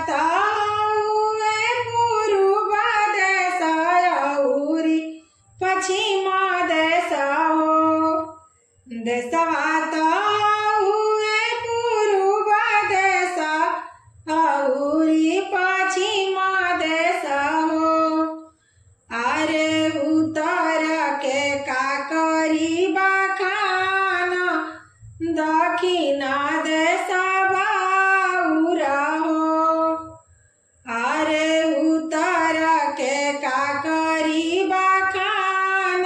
त हुए पूर्व देश औरी पश्चिम देश हो। देशवा त हुए पूर्व देश औरी पश्चिम देश हो। अरे उत्तर के का करी बखान दक्षिण देश बाउरा हो। अरे उत्तर के का करी बखान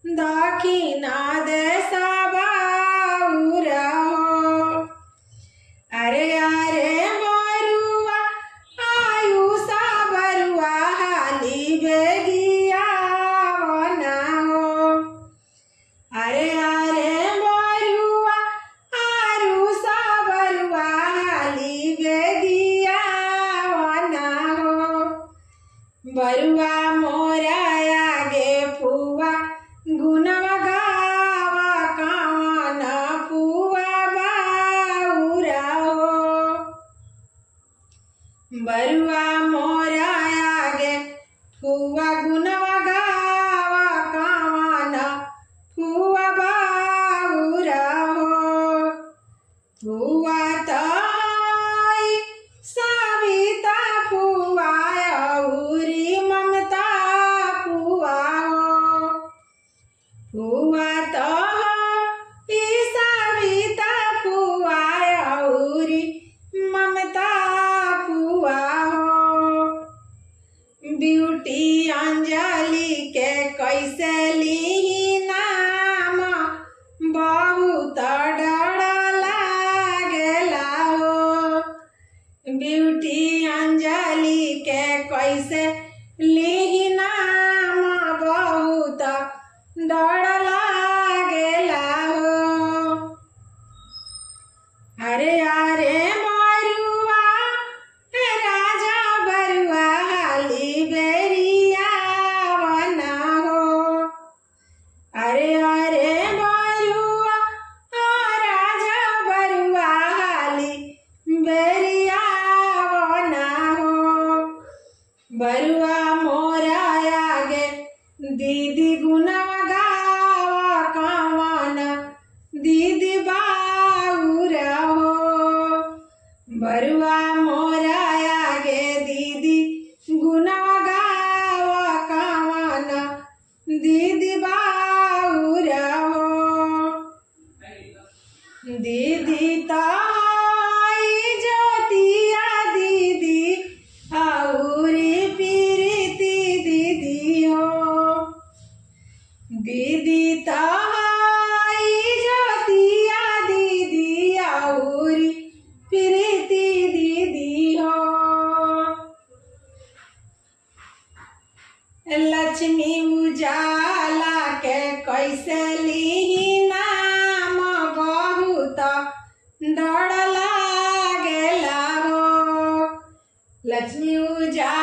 दक्षिण देश बाउरा हो। अरे अरे बरुआ आयुष बरुआ हाली बेगिया बना हो। अरे अरे बरुआ आयुष बरुआ हाली बेगिया बना हो। बरुआ मोरा आगे फुआ गुनवा गावा कावन फुआ बाउरा हो। बरुआ मोरा आगे फुआ गुनवा गावा कावन फुआ बाउरा हो। फुआ ताई सविता फुआ औरी ममता फुआ हो। फुआ तो सविता फुआ औरी ममता फुआ हो। ब्यूटी अंजलि के कैसे ली नाम बहुत डर लागेला हो। ब्यूटी अंजलि के कैसे ली नाम बहुत डर लागेला हो। अरे अरे बरुआ राजा बरुआ हाली बेरिया बना हो। अरे अरे बरुआ राजा बरुआ हाली बेरिया बना हो। बरुआ मोरा आगे दीदी गुनवा गावा कावन दीदी बाउरा हो। बरुआ मोरा आगे दीदी गुनवा गावा कावन दीदी बाउरा हो। दीदी ताई ज्योतिया दीदी औरी प्रीति दीदी हो। दीदी ताई ज्योतिया दीदी औरी प्रीति दीदी हो। लक्ष्मी उजाला के कैसे ली नाम बहुत डर लागेला हो। लक्ष्मी उजाला